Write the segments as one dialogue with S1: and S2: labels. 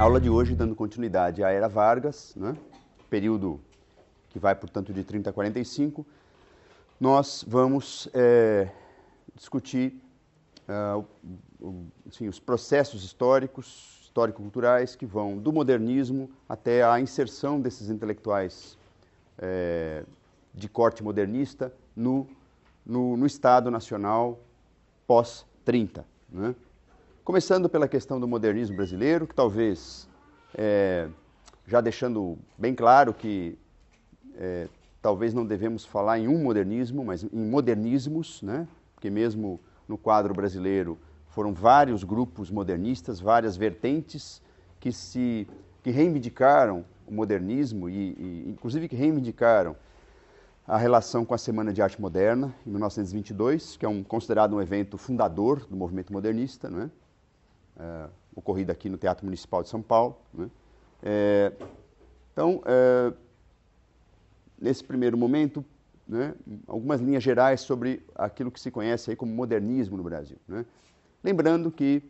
S1: A aula de hoje, dando continuidade à Era Vargas, né, período que vai, portanto, de 30 a 45, nós vamos discutir assim, os processos históricos, histórico-culturais, que vão do modernismo até a inserção desses intelectuais de corte modernista no Estado Nacional pós-30, né? Começando pela questão do modernismo brasileiro, que talvez, já deixando bem claro que talvez não devemos falar em um modernismo, mas em modernismos, né? Porque mesmo no quadro brasileiro foram vários grupos modernistas, várias vertentes que reivindicaram o modernismo e inclusive que reivindicaram a relação com a Semana de Arte Moderna, em 1922, que é considerado um evento fundador do movimento modernista, né? Ocorrido aqui no Teatro Municipal de São Paulo, né? Então, nesse primeiro momento, né, algumas linhas gerais sobre aquilo que se conhece aí como modernismo no Brasil, né? Lembrando que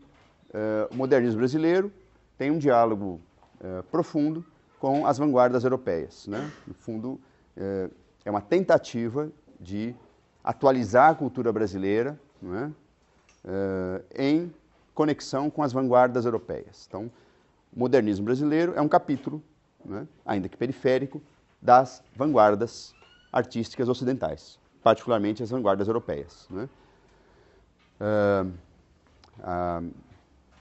S1: o modernismo brasileiro tem um diálogo profundo com as vanguardas europeias, né? No fundo, é uma tentativa de atualizar a cultura brasileira, né, em conexão com as vanguardas europeias. Então, o modernismo brasileiro é um capítulo, né, ainda que periférico, das vanguardas artísticas ocidentais, particularmente as vanguardas europeias, né?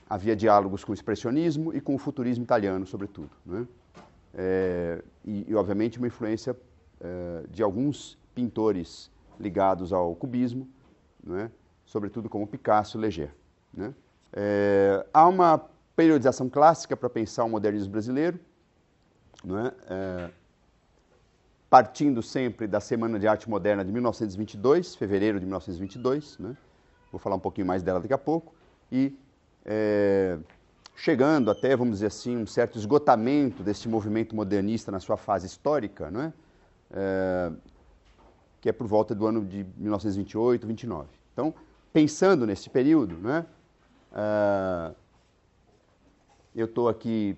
S1: Havia diálogos com o expressionismo e com o futurismo italiano, sobretudo, né? E, obviamente, uma influência de alguns pintores ligados ao cubismo, né? Sobretudo como Picasso e Leger, né? Há uma periodização clássica para pensar o modernismo brasileiro, né? Partindo sempre da Semana de Arte Moderna de 1922, fevereiro de 1922, né? Vou falar um pouquinho mais dela daqui a pouco, e chegando até, vamos dizer assim, um certo esgotamento desse movimento modernista na sua fase histórica, né? Que é por volta do ano de 1928, 29. Então, pensando nesse período, né? Eu estou aqui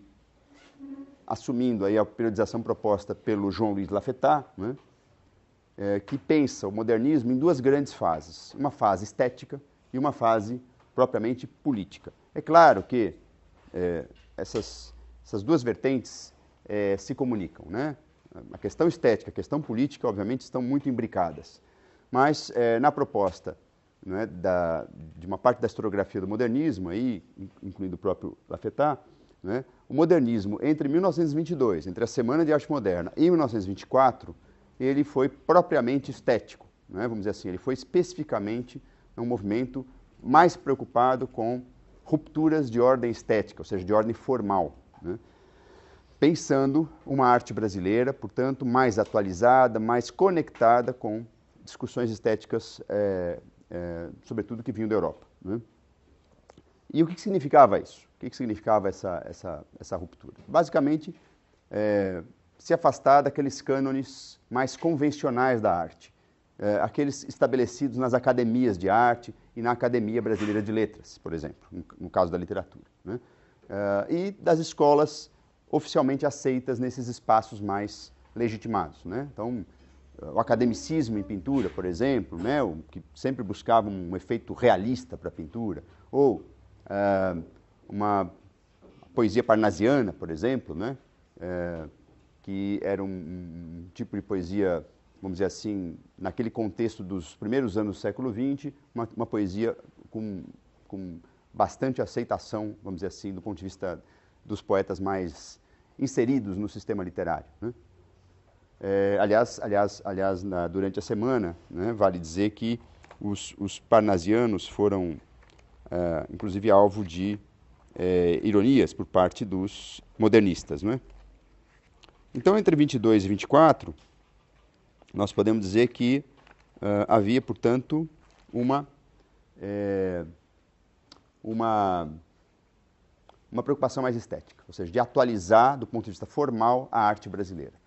S1: assumindo aí a periodização proposta pelo João Luiz Lafetá, né? Que pensa o modernismo em duas grandes fases, uma fase estética e uma fase propriamente política. É claro que essas duas vertentes se comunicam, né? A questão estética, a questão política, obviamente, estão muito imbricadas, mas na proposta, né, de uma parte da historiografia do modernismo, aí, incluindo o próprio Lafetá, né, o modernismo entre 1922, entre a Semana de Arte Moderna e 1924, ele foi propriamente estético, né, vamos dizer assim, ele foi especificamente um movimento mais preocupado com rupturas de ordem estética, ou seja, de ordem formal, né, pensando uma arte brasileira, portanto, mais atualizada, mais conectada com discussões estéticas, sobretudo que vinham da Europa, né? E o que significava isso? O que significava essa ruptura? Basicamente, se afastar daqueles cânones mais convencionais da arte, aqueles estabelecidos nas academias de arte e na Academia Brasileira de Letras, por exemplo, no caso da literatura, né? E das escolas oficialmente aceitas nesses espaços mais legitimados, né? Então, o academicismo em pintura, por exemplo, né, que sempre buscava um efeito realista para a pintura, ou uma poesia parnasiana, por exemplo, né, que era um tipo de poesia, vamos dizer assim, naquele contexto dos primeiros anos do século XX, uma poesia com bastante aceitação, vamos dizer assim, do ponto de vista dos poetas mais inseridos no sistema literário, né? Aliás, durante a semana, né, vale dizer que os parnasianos foram, inclusive, alvo de ironias por parte dos modernistas, né? Então, entre 22 e 24, nós podemos dizer que havia, portanto, uma preocupação mais estética, ou seja, de atualizar, do ponto de vista formal, a arte brasileira.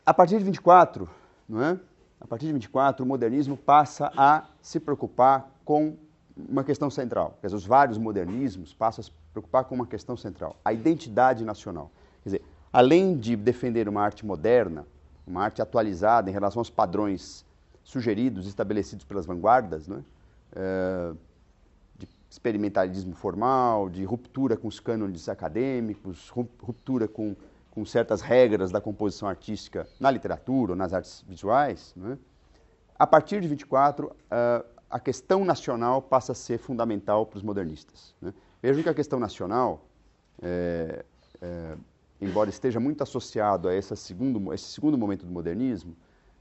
S1: A partir de 24, não é? A partir de 24, o modernismo passa a se preocupar com uma questão central. Quer dizer, os vários modernismos passam a se preocupar com uma questão central, a identidade nacional. Quer dizer, além de defender uma arte moderna, uma arte atualizada em relação aos padrões sugeridos, estabelecidos pelas vanguardas, né? De experimentalismo formal, de ruptura com os cânones acadêmicos, ruptura com certas regras da composição artística na literatura ou nas artes visuais, né? A partir de 24, a questão nacional passa a ser fundamental para os modernistas, né? Vejam que a questão nacional, embora esteja muito associado a esse segundo momento do modernismo,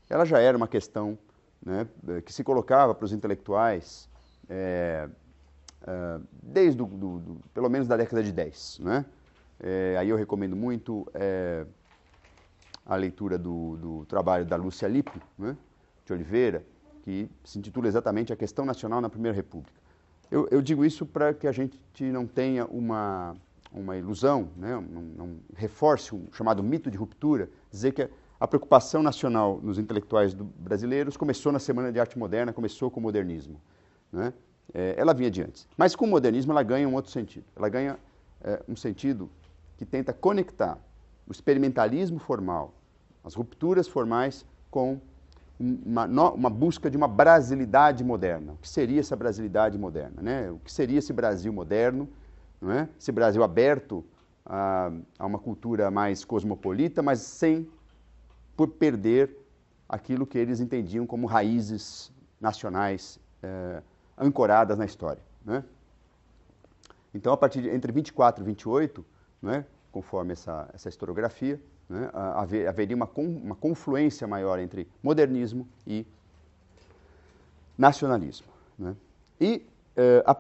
S1: ela já era uma questão, né, que se colocava para os intelectuais desde pelo menos da década de 10. Né? Aí eu recomendo muito a leitura do trabalho da Lúcia Lippe, né, de Oliveira, que se intitula exatamente A Questão Nacional na Primeira República. Eu digo isso para que a gente não tenha uma ilusão, né, não reforce o chamado mito de ruptura, dizer que a preocupação nacional nos intelectuais brasileiros começou na Semana de Arte Moderna, começou com o modernismo. Né? Ela vinha de antes. Mas com o modernismo ela ganha um outro sentido. Ela ganha um sentido que tenta conectar o experimentalismo formal, as rupturas formais, com uma busca de uma brasilidade moderna. O que seria essa brasilidade moderna? Né? O que seria esse Brasil moderno? Não é? Esse Brasil aberto a uma cultura mais cosmopolita, mas sem por perder aquilo que eles entendiam como raízes nacionais ancoradas na história. Né? Então, a partir entre 24 e 28, né, conforme essa historiografia, né, haveria uma confluência maior entre modernismo e nacionalismo. Né? E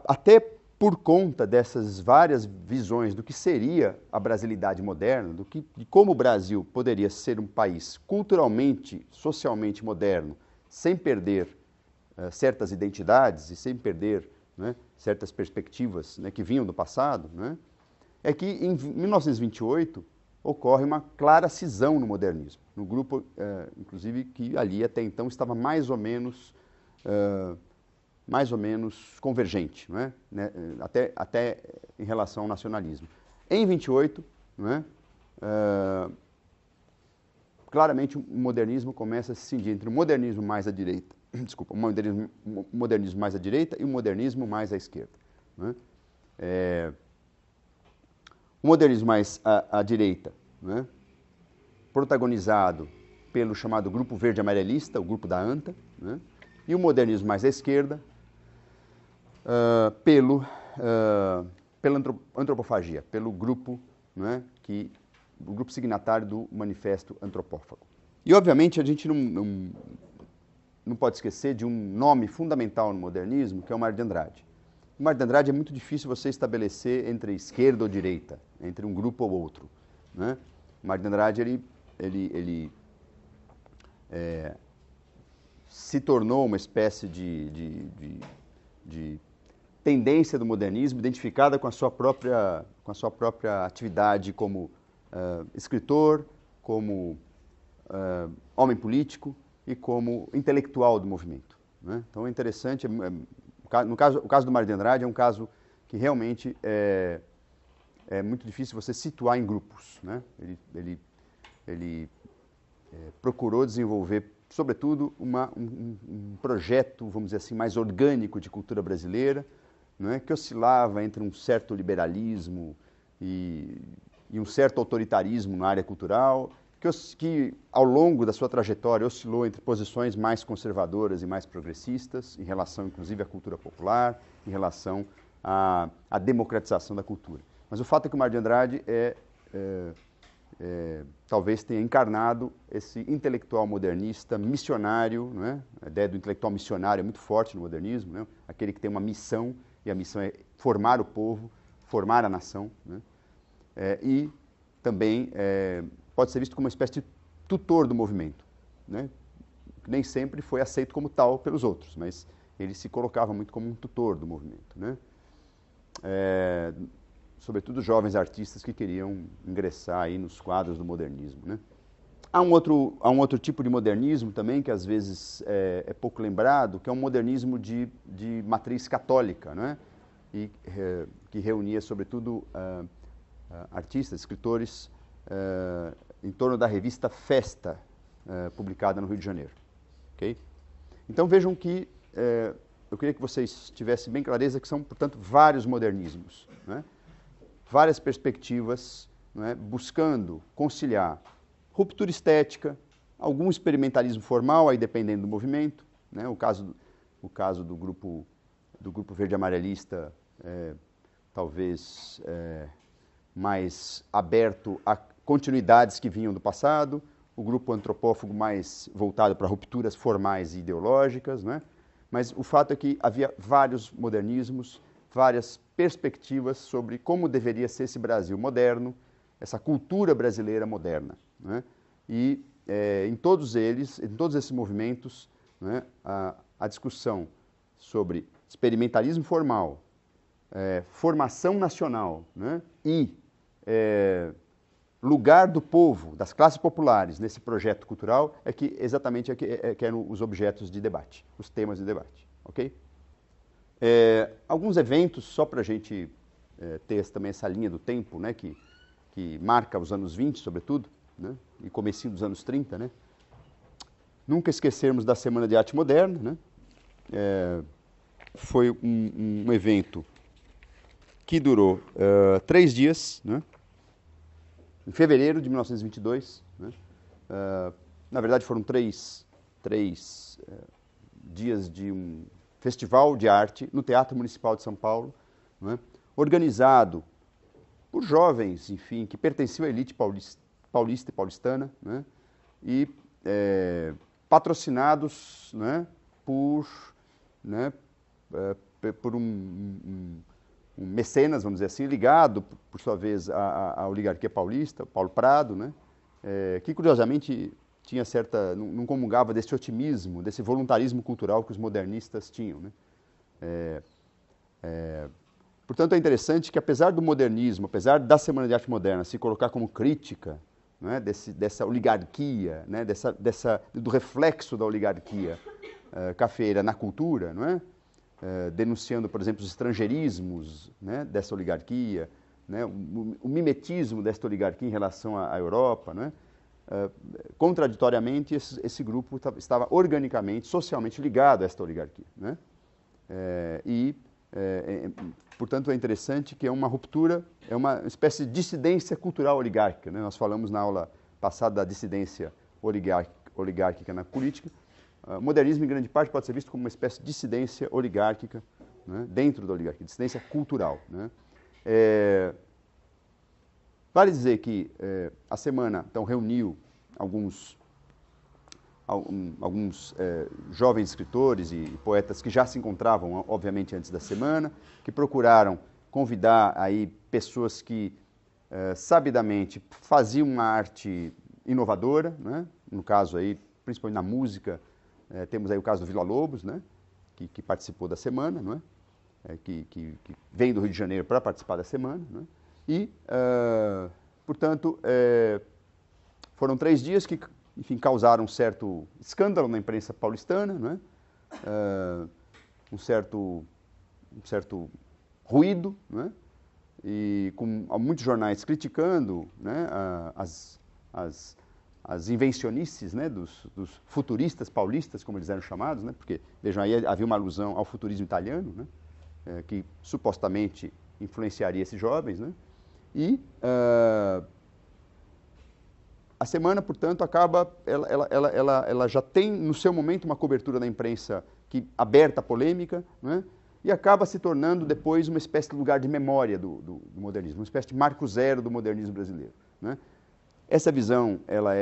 S1: até por conta dessas várias visões do que seria a brasilidade moderna, de como o Brasil poderia ser um país culturalmente, socialmente moderno, sem perder certas identidades e sem perder, né, certas perspectivas, né, que vinham do passado, né, é que em 1928 ocorre uma clara cisão no modernismo, no grupo, inclusive, que ali até então estava mais ou menos convergente, não é? Até em relação ao nacionalismo. Em 28, não é? Claramente o modernismo começa a se cindir entre o modernismo mais à direita, o modernismo mais à direita e o modernismo mais à esquerda. Não é? O modernismo mais à direita, não é? Protagonizado pelo chamado Grupo Verde Amarelista, o grupo da ANTA, não é? E o modernismo mais à esquerda, pela antropofagia, pelo grupo, né, o grupo signatário do Manifesto Antropófago. E, obviamente, a gente não pode esquecer de um nome fundamental no modernismo, que é o Mário de Andrade. O Mário de Andrade é muito difícil você estabelecer entre esquerda ou direita, entre um grupo ou outro. Né? O Mário de Andrade, ele se tornou uma espécie de tendência do modernismo, identificada com a sua própria atividade como escritor, como homem político e como intelectual do movimento. Né? Então é interessante, o caso do Mário de Andrade é um caso que realmente é muito difícil você situar em grupos. Né? Ele procurou desenvolver, sobretudo, um projeto, vamos dizer assim, mais orgânico de cultura brasileira, não é? Que oscilava entre um certo liberalismo e um certo autoritarismo na área cultural, que ao longo da sua trajetória oscilou entre posições mais conservadoras e mais progressistas, em relação, inclusive, à cultura popular, em relação à democratização da cultura. Mas o fato é que o Mário de Andrade talvez tenha encarnado esse intelectual modernista, missionário, não é? A ideia do intelectual missionário é muito forte no modernismo, né? Aquele que tem uma missão, e a missão é formar o povo, formar a nação, né? E também pode ser visto como uma espécie de tutor do movimento, né? Nem sempre foi aceito como tal pelos outros, mas ele se colocava muito como um tutor do movimento, né? Sobretudo jovens artistas que queriam ingressar aí nos quadros do modernismo, né? Há um outro tipo de modernismo também, que às vezes é pouco lembrado, que é um modernismo de matriz católica, né? e que reunia, sobretudo, artistas, escritores, em torno da revista Festa, publicada no Rio de Janeiro. Okay? Então vejam que eu queria que vocês tivessem bem clareza que são, portanto, vários modernismos, né? Várias perspectivas, né? Buscando conciliar ruptura estética, algum experimentalismo formal, aí dependendo do movimento, né? O caso do grupo verde-amarelista, talvez mais aberto a continuidades que vinham do passado, o grupo antropófago mais voltado para rupturas formais e ideológicas, né? Mas o fato é que havia vários modernismos, várias perspectivas sobre como deveria ser esse Brasil moderno, essa cultura brasileira moderna, né? E em todos esses movimentos, né, a discussão sobre experimentalismo formal, formação nacional, né, e lugar do povo, das classes populares nesse projeto cultural exatamente eram os objetos de debate, os temas de debate, ok? Alguns eventos, só para a gente ter também essa linha do tempo, né, que marca os anos 20, sobretudo, né, e comecinho dos anos 30, né? Nunca esquecermos da Semana de Arte Moderna, né? Foi um evento que durou 3 dias, né? Em fevereiro de 1922, né? Na verdade foram três dias de um festival de arte no Teatro Municipal de São Paulo, né? Organizado por jovens, enfim, que pertenciam à elite paulista e paulistana, né? E patrocinados, né, por um mecenas, vamos dizer assim, ligado, por sua vez, à oligarquia paulista, Paulo Prado, né, que curiosamente tinha não comungava desse otimismo, desse voluntarismo cultural que os modernistas tinham, né. Portanto, é interessante que, apesar do modernismo, apesar da Semana de Arte Moderna se colocar como crítica, né, dessa oligarquia, né, do reflexo da oligarquia cafeeira na cultura, não é? Denunciando, por exemplo, os estrangeirismos, né, dessa oligarquia, né, o mimetismo desta oligarquia em relação à Europa, né? Contraditoriamente, esse grupo estava organicamente, socialmente ligado a esta oligarquia, né? Portanto, é interessante que é uma ruptura, é uma espécie de dissidência cultural oligárquica, né? Nós falamos na aula passada da dissidência oligárquica na política. O modernismo, em grande parte, pode ser visto como uma espécie de dissidência oligárquica, né, dentro da oligarquia, dissidência cultural, né? Vale dizer que a semana, então, reuniu alguns jovens escritores e poetas que já se encontravam, obviamente, antes da semana, que procuraram convidar aí pessoas que, sabidamente, faziam uma arte inovadora, né? No caso aí, principalmente na música, temos aí o caso do Villa-Lobos, né? Que participou da semana, não é? Que vem do Rio de Janeiro para participar da semana, né? E, portanto, foram 3 dias que, enfim, causaram um certo escândalo na imprensa paulistana, né? Um certo ruído, né? E com muitos jornais criticando, né, as invencionices, né, dos futuristas paulistas, como eles eram chamados, né? Porque, vejam, aí havia uma alusão ao futurismo italiano, né? Que supostamente influenciaria esses jovens, né? E a semana, portanto, ela já tem no seu momento uma cobertura da imprensa aberta à polêmica, né? E acaba se tornando depois uma espécie de lugar de memória do modernismo, uma espécie de marco zero do modernismo brasileiro, né? Essa visão, ela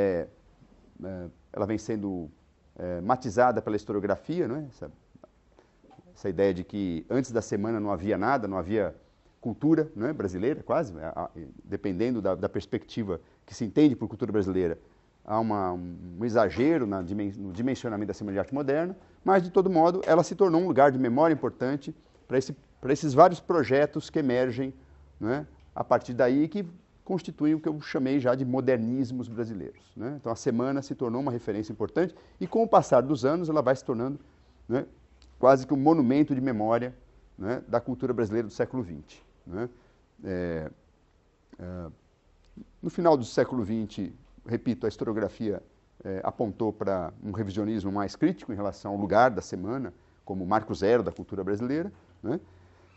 S1: vem sendo matizada pela historiografia, né? Essa ideia de que antes da semana não havia nada, não havia cultura, né, brasileira, quase, dependendo da perspectiva que se entende por cultura brasileira, há um exagero no dimensionamento da Semana de Arte Moderna, mas, de todo modo, ela se tornou um lugar de memória importante para esses vários projetos que emergem, né, a partir daí, que constituem o que eu chamei já de modernismos brasileiros, né? Então, a semana se tornou uma referência importante e, com o passar dos anos, ela vai se tornando, né, quase que um monumento de memória, né, da cultura brasileira do século XX. Né? No final do século XX, repito, a historiografia apontou para um revisionismo mais crítico em relação ao lugar da semana, como marco zero da cultura brasileira, né?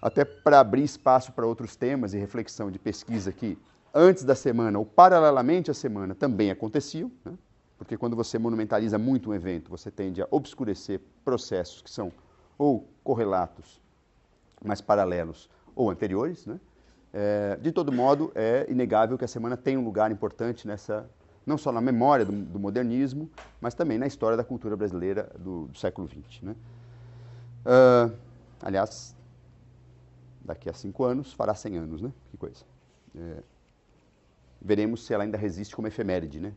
S1: Até para abrir espaço para outros temas e reflexão de pesquisa que, antes da semana ou paralelamente à semana, também aconteciam, né? Porque quando você monumentaliza muito um evento, você tende a obscurecer processos que são ou correlatos, mas paralelos ou anteriores, né? De todo modo, é inegável que a semana tem um lugar importante nessa, não só na memória do modernismo, mas também na história da cultura brasileira do século XX. Né? Aliás, daqui a 5 anos fará 100 anos, né? Que coisa. Veremos se ela ainda resiste como efeméride, né?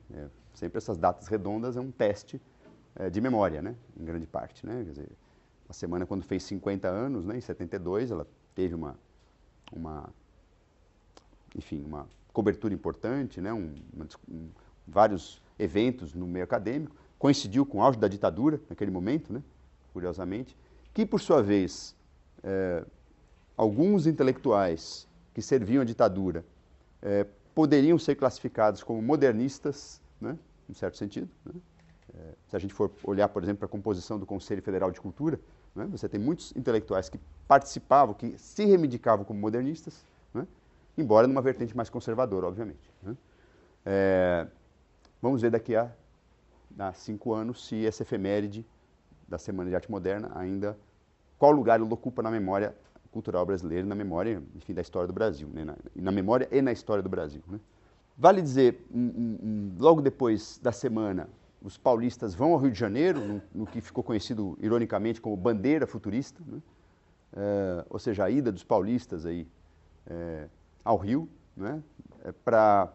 S1: Sempre essas datas redondas é um teste de memória, né? Em grande parte, né? Quer dizer, a semana quando fez 50 anos, né? Em 72, ela teve uma cobertura importante, né? Vários eventos no meio acadêmico, coincidiu com o auge da ditadura naquele momento, né? Curiosamente, que por sua vez alguns intelectuais que serviam à ditadura poderiam ser classificados como modernistas, né? Em certo sentido. Né? Se a gente for olhar, por exemplo, para a composição do Conselho Federal de Cultura, né? Você tem muitos intelectuais que participavam, que se reivindicavam como modernistas, né? Embora numa vertente mais conservadora, obviamente. Né? Vamos ver daqui a 5 anos se essa efeméride da Semana de Arte Moderna ainda, qual lugar ela ocupa na memória cultural brasileira, na memória, enfim, da história do Brasil, né? Na memória e na história do Brasil. Né? Vale dizer, logo depois da semana, os paulistas vão ao Rio de Janeiro, no que ficou conhecido ironicamente como bandeira futurista, né? Ou seja, a ida dos paulistas aí, ao Rio, né? Para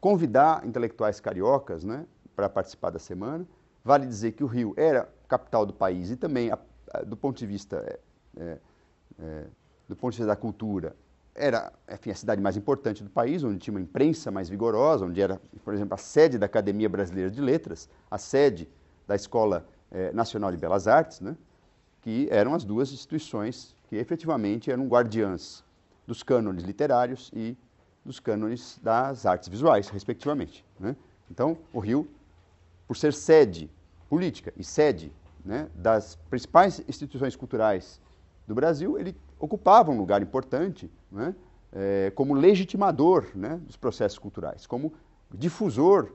S1: convidar intelectuais cariocas, né? Para participar da semana. Vale dizer que o Rio era capital do país e também, do ponto de vista da cultura, era, enfim, a cidade mais importante do país, onde tinha uma imprensa mais vigorosa, onde era, por exemplo, a sede da Academia Brasileira de Letras, a sede da Escola Nacional de Belas Artes, né? Que eram as duas instituições que efetivamente eram guardiãs dos cânones literários e dos cânones das artes visuais, respectivamente. Né? Então, o Rio, por ser sede política e sede, né, das principais instituições culturais do Brasil, ele ocupava um lugar importante, né, como legitimador, né, dos processos culturais, como difusor,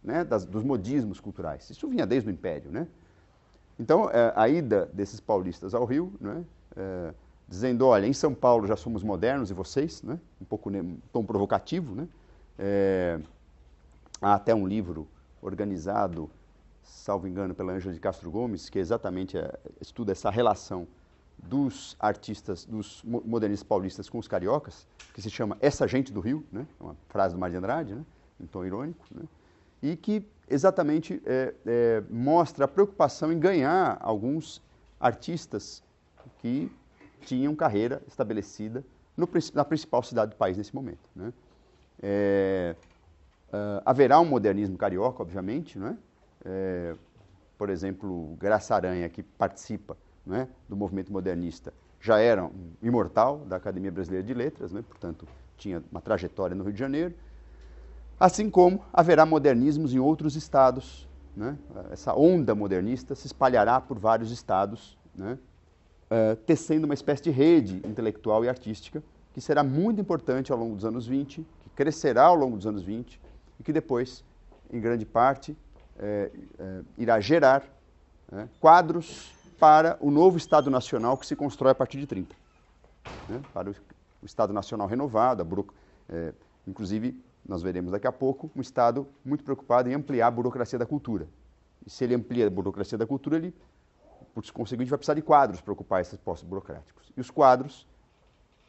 S1: né, dos modismos culturais. Isso vinha desde o Império. Né? Então, a ida desses paulistas ao Rio, né, dizendo, olha, em São Paulo já somos modernos e vocês, né, um pouco um tom provocativo. Né? Há até um livro organizado, salvo engano, pela Ângela de Castro Gomes, que exatamente estuda essa relação dos artistas, dos modernistas paulistas com os cariocas, que se chama Essa Gente do Rio, né? É uma frase do Mário de Andrade, né? Em tom irônico, né? E que exatamente mostra a preocupação em ganhar alguns artistas que tinham carreira estabelecida na principal cidade do país nesse momento. Né? Haverá um modernismo carioca, obviamente, né? Por exemplo, Graça Aranha, que participa, né, do movimento modernista, já era um imortal da Academia Brasileira de Letras, né? Portanto, tinha uma trajetória no Rio de Janeiro, assim como haverá modernismos em outros estados. Né? Essa onda modernista se espalhará por vários estados, né? Tecendo uma espécie de rede intelectual e artística que será muito importante ao longo dos anos 20, que crescerá ao longo dos anos 20 e que depois, em grande parte, irá gerar quadros para o novo Estado Nacional que se constrói a partir de 30. Né? Para o Estado Nacional renovado, inclusive, nós veremos daqui a pouco, um Estado muito preocupado em ampliar a burocracia da cultura. E se ele amplia a burocracia da cultura, ele, por conseguinte, vai precisar de quadros para ocupar esses postos burocráticos. E os quadros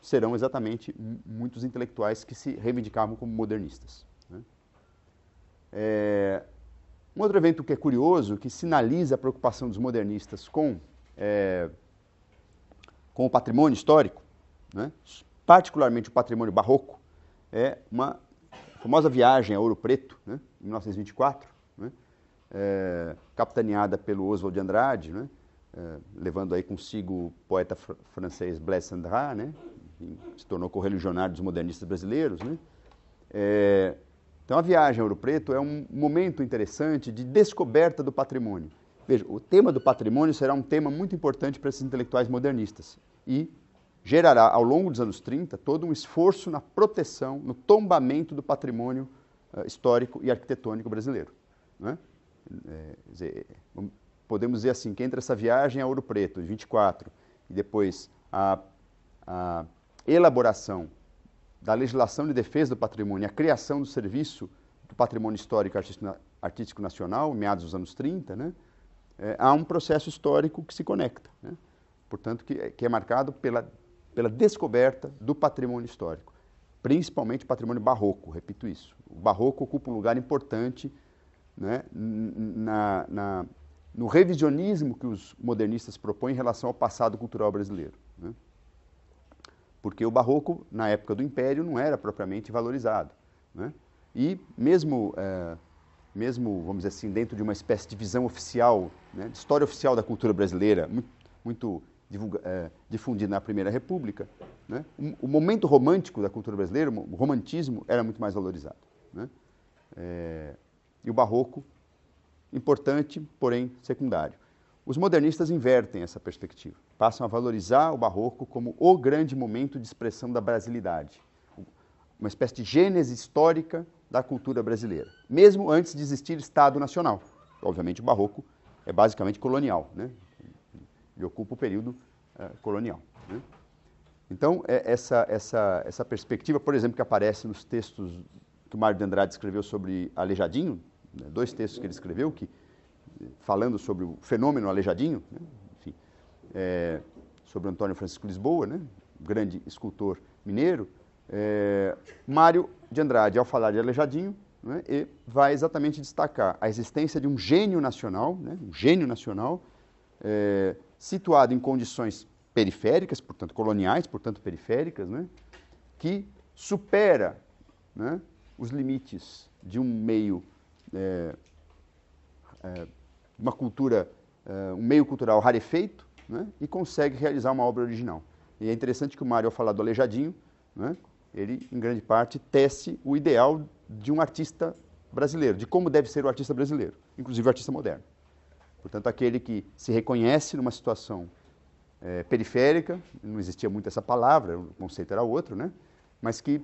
S1: serão exatamente muitos intelectuais que se reivindicavam como modernistas. Né? Um outro evento que é curioso, que sinaliza a preocupação dos modernistas com o patrimônio histórico, né? Particularmente o patrimônio barroco, é uma famosa viagem a Ouro Preto, né? Em 1924, né? Capitaneada pelo Oswald de Andrade, né? levando aí consigo o poeta francês Blaise Cendrars, né, que se tornou correligionário dos modernistas brasileiros, né. Então a viagem a Ouro Preto é um momento interessante de descoberta do patrimônio. Veja, o tema do patrimônio será um tema muito importante para esses intelectuais modernistas e gerará, ao longo dos anos 30, todo um esforço na proteção, no tombamento do patrimônio histórico e arquitetônico brasileiro, né? Podemos dizer assim, que entre essa viagem a Ouro Preto, de 24, e depois a elaboração da legislação de defesa do patrimônio, a criação do serviço do patrimônio histórico e artístico nacional, meados dos anos 30, né? Há um processo histórico que se conecta, né? Portanto, que é marcado pela descoberta do patrimônio histórico, principalmente o patrimônio barroco, repito isso. O barroco ocupa um lugar importante, né, no revisionismo que os modernistas propõem em relação ao passado cultural brasileiro, né? Porque o barroco, na época do Império, não era propriamente valorizado, né? E mesmo, vamos dizer assim, dentro de uma espécie de visão oficial, né, de história oficial da cultura brasileira, muito difundida na Primeira República, né, o momento romântico da cultura brasileira, o romantismo, era muito mais valorizado, né? E o barroco, importante, porém secundário. Os modernistas invertem essa perspectiva, passam a valorizar o barroco como o grande momento de expressão da brasilidade, uma espécie de gênese histórica da cultura brasileira, mesmo antes de existir Estado Nacional. Obviamente o barroco é basicamente colonial, né? Ele ocupa o período colonial, né? Então, essa perspectiva, por exemplo, que aparece nos textos que o Mário de Andrade escreveu sobre Aleijadinho, né, 2 textos que ele escreveu, falando sobre o fenômeno Aleijadinho, né, enfim, sobre Antônio Francisco Lisboa, né, grande escultor mineiro, Mário de Andrade, ao falar de Aleijadinho, né, vai exatamente destacar a existência de um gênio nacional, né, situado em condições periféricas, portanto coloniais, portanto periféricas, né, que supera, né, os limites de um meio, uma cultura, um meio cultural rarefeito, né, e consegue realizar uma obra original. E é interessante que o Mário, ao falar do Aleijadinho, né, ele, em grande parte, tece o ideal de um artista brasileiro, de como deve ser o artista brasileiro, inclusive o artista moderno. Portanto, aquele que se reconhece numa situação periférica, não existia muito essa palavra, o conceito era outro, né, mas que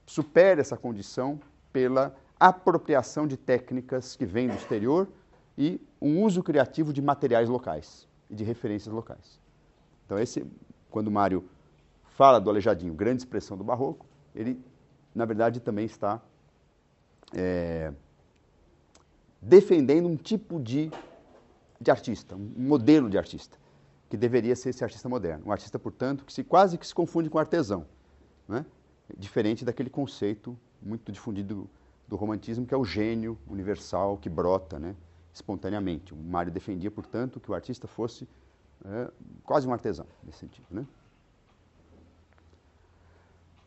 S1: supera essa condição pela apropriação de técnicas que vêm do exterior e um uso criativo de materiais locais e de referências locais. Então, quando o Mário fala do Aleijadinho, grande expressão do barroco, ele, na verdade, também está defendendo um tipo de artista, um modelo de artista, que deveria ser esse artista moderno. Um artista, portanto, que quase que se confunde com artesão, né? Diferente daquele conceito muito difundido do romantismo, que é o gênio universal que brota, né, espontaneamente. O Mário defendia, portanto, que o artista fosse quase um artesão, nesse sentido, né?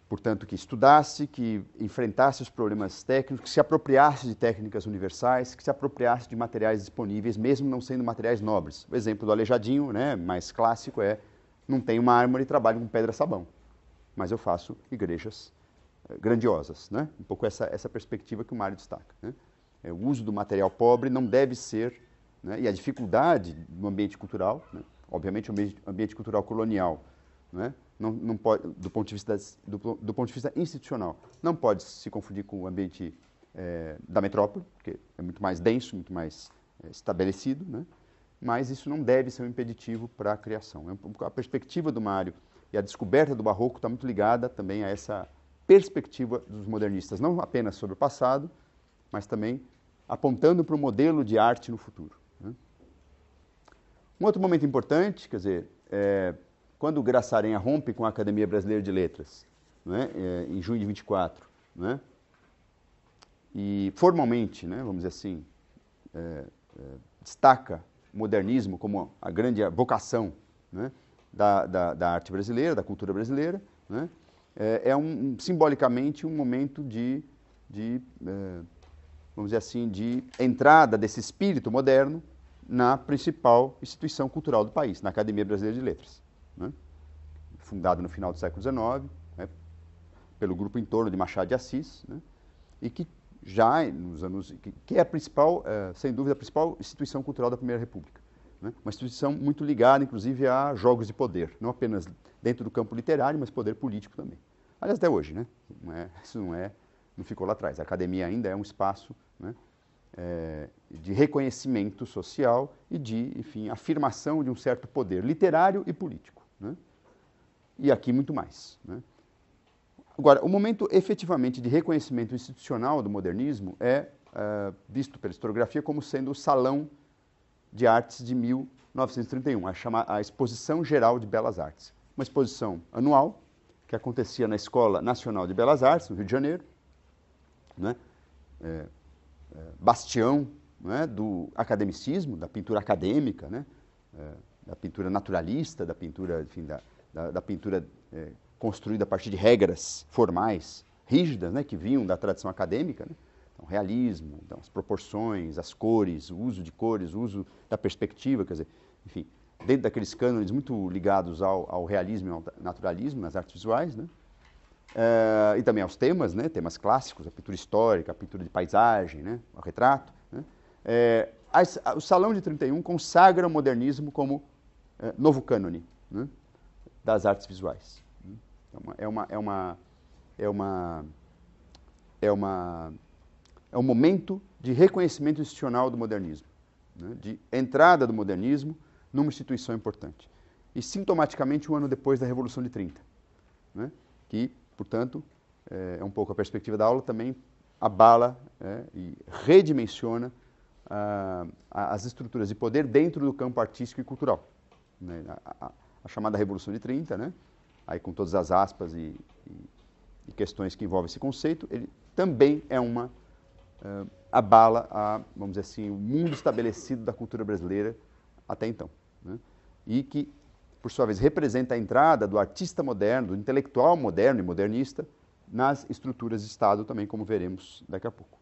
S1: Portanto, que estudasse, que enfrentasse os problemas técnicos, que se apropriasse de técnicas universais, que se apropriasse de materiais disponíveis, mesmo não sendo materiais nobres. O exemplo do Aleijadinho, né, mais clássico, não tenho mármore e trabalho com pedra-sabão, mas eu faço igrejas grandiosas, né? Um pouco essa perspectiva que o Mário destaca, né? O uso do material pobre não deve ser, né, e a dificuldade no ambiente cultural, né, obviamente o ambiente cultural colonial, né, não pode, do ponto de vista institucional, não pode se confundir com o ambiente da metrópole, que é muito mais denso, muito mais estabelecido, né? Mas isso não deve ser um impeditivo para a criação. A perspectiva do Mário e a descoberta do barroco está muito ligada também a essa perspectiva dos modernistas, não apenas sobre o passado, mas também apontando para um modelo de arte no futuro, né? Um outro momento importante, quer dizer, quando o Graça Aranha rompe com a Academia Brasileira de Letras, né, em junho de 24, né, e formalmente, né, vamos dizer assim, destaca o modernismo como a grande vocação, né, da arte brasileira, da cultura brasileira, né, simbolicamente um momento vamos dizer assim, de entrada desse espírito moderno na principal instituição cultural do país, na Academia Brasileira de Letras, né? Fundada no final do século XIX, né, pelo grupo em torno de Machado de Assis, né, e que já nos anos que é a principal, sem dúvida, a principal instituição cultural da Primeira República, né? Uma instituição muito ligada, inclusive, a jogos de poder, não apenas dentro do campo literário, mas poder político também. Aliás, até hoje, né? Isso não ficou lá atrás. A academia ainda é um espaço, né, de reconhecimento social e de, enfim, afirmação de um certo poder literário e político, né? E aqui muito mais, né? Agora, o momento efetivamente de reconhecimento institucional do modernismo é visto pela historiografia como sendo o Salão de Artes de 1931, a Exposição Geral de Belas Artes. Uma exposição anual que acontecia na Escola Nacional de Belas Artes, no Rio de Janeiro, né? Bastião, né, do academicismo, da pintura acadêmica, né? Da pintura naturalista, da pintura, enfim, da pintura construída a partir de regras formais, rígidas, né, que vinham da tradição acadêmica, né? Então, realismo, então, as proporções, as cores, o uso de cores, o uso da perspectiva, quer dizer, enfim, dentro daqueles cânones muito ligados ao realismo e ao naturalismo nas artes visuais, né? E também aos temas, né? Temas clássicos, a pintura histórica, a pintura de paisagem, né? O retrato, né? O Salão de 31 consagra o modernismo como novo cânone, né, das artes visuais. É um momento de reconhecimento institucional do modernismo, né, de entrada do modernismo numa instituição importante. E, sintomaticamente, um ano depois da Revolução de 30, né, que, portanto, é um pouco a perspectiva da aula, também abala e redimensiona as estruturas de poder dentro do campo artístico e cultural, né, a chamada Revolução de 30, né, aí com todas as aspas e questões que envolvem esse conceito, ele também é abala, vamos dizer assim, o mundo estabelecido da cultura brasileira até então, né? E que, por sua vez, representa a entrada do artista moderno, do intelectual moderno e modernista nas estruturas de Estado também, como veremos daqui a pouco.